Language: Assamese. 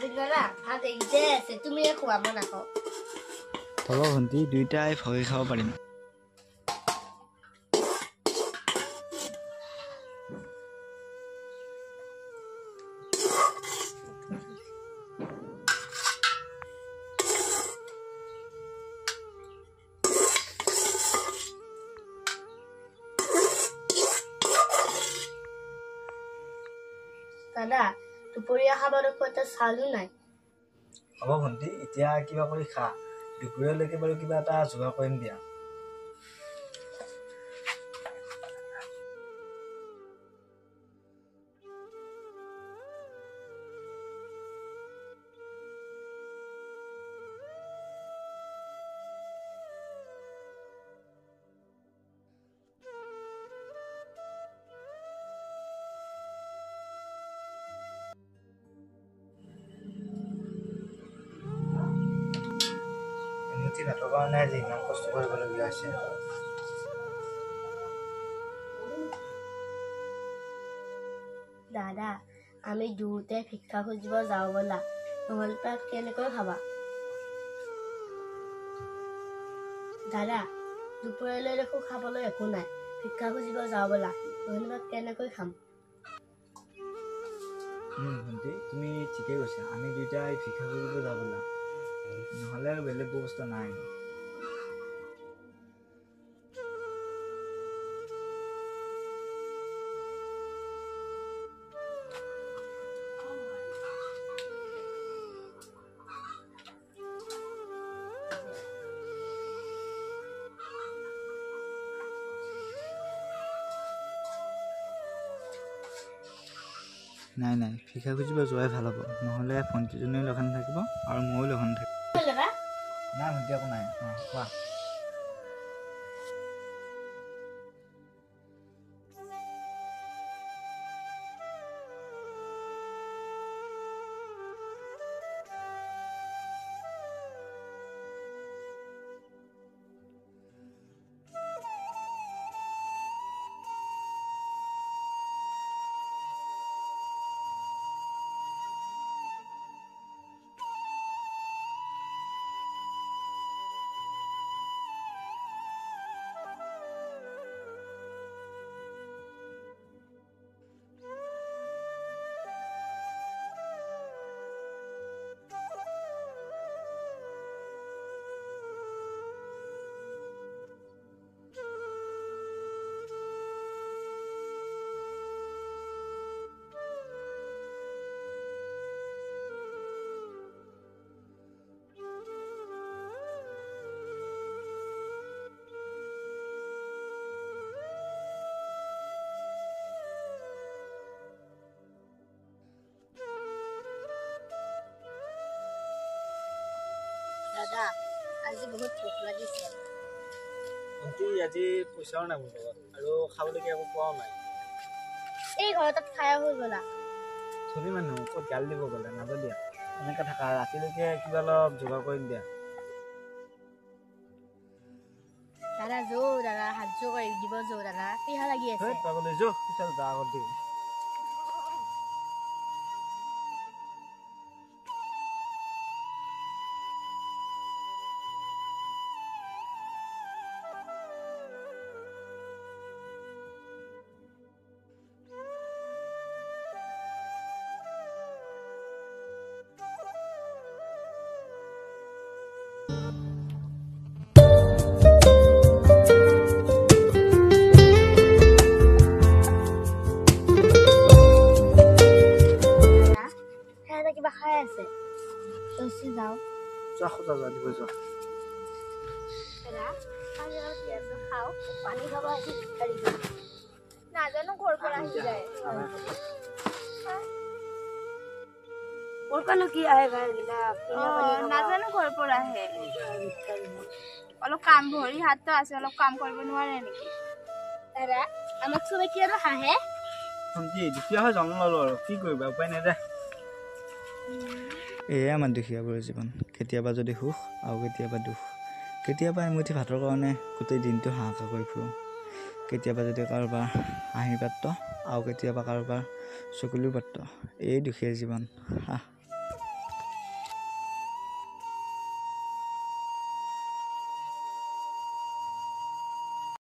অভিজ্ঞতা ভাত এগিয়ে আছে তুমি খুৱাব নাখাওঁ হ'ব ভণ্টি দুইটাই ভগাই খাব পাৰিম দাদা দুপৰীয়া খাবৰ এটা চালো নাই হ'ব ভণ্টি এতিয়া কিবা কৰি খা দুপৰীয়ালৈকে বাৰু কিবা এটা যোগাৰ কৰিম দিয়া ভাতৰ কাৰণে আজি ইমান কষ্ট কৰিবলগীয়া হৈছে দাদা আমি দুয়োতে ভিক্ষা খুজিব যাওঁ ব'লা নহ'লে তাত কেনেকৈ খাবা দাদা দুপৰীয়ালৈ দেখো খাবলৈ একো নাই ভিক্ষা খুজিব যাওঁ ব'লা নহ'লে তাত কেনেকৈ খাম ভণ্টি তুমি ঠিকেই কৈছা আমি দুইটাই ভিক্ষা খুজিব যাওঁ ব'লা নহ'লে আৰু বেলেগ ব্যৱস্থা নাই নাই নাই ভিক্ষা খুজিব যোৱাই ভাল হ'ব নহ'লে ভণ্টিজনীও লঘন থাকিব আৰু ময়ো লঘন থাকিম নাই ভণ্টি একো নাই কোৱা দাদা আজি বহুত ভোক লাগিছে ভণ্টি আজি পইচাও নাই মোৰ লগত আৰু খাবলৈকে একো পোৱাও নাই এই ঘৰতে খাই আহোঁ ব'লা চলি মানুহ ক'ত গাল দিব গ'লে নাযাওঁ দিয়া এনেকৈ থাকা ৰাতিলৈকে কিবা অলপ যোগাৰ কৰিম দিয়া দাদা দাদা সাহায্য কৰি দিব দাদা পিহা লাগি আছে পাবলৈ যো পিছত যা আগত দিম কিবা খাই আছে যাওঁ যোৱা দিব যোৱা খাওঁ পানী খাব নাজানো ঘৰ পৰা আহি যায় ক'ৰপানো কি আহে নাজানো ঘৰ পৰা আহে অলপ কাম ভৰি হাতটো আছে অলপ কাম কৰিব নোৱাৰে নেকি দাদা আমাক চবে কি আৰু হাঁহে দুখীয়া হৈ জন্ম ল'লো আৰু কি কৰিবা উপায় নাই দে এয়াই আমাৰ দুখীয়াবোৰৰ জীৱন কেতিয়াবা যদি সুখ আৰু কেতিয়াবা দুখ কেতিয়াবা এমুঠি ভাতৰ কাৰণে গোটেই দিনটো হাহাকাৰ কৰি ফুৰোঁ কেতিয়াবা যদি কাৰোবাৰ হাঁহি পাত্ৰ আৰু কেতিয়াবা কাৰোবাৰ চকুলো পাত্ৰ এই দুখীয়া জীৱন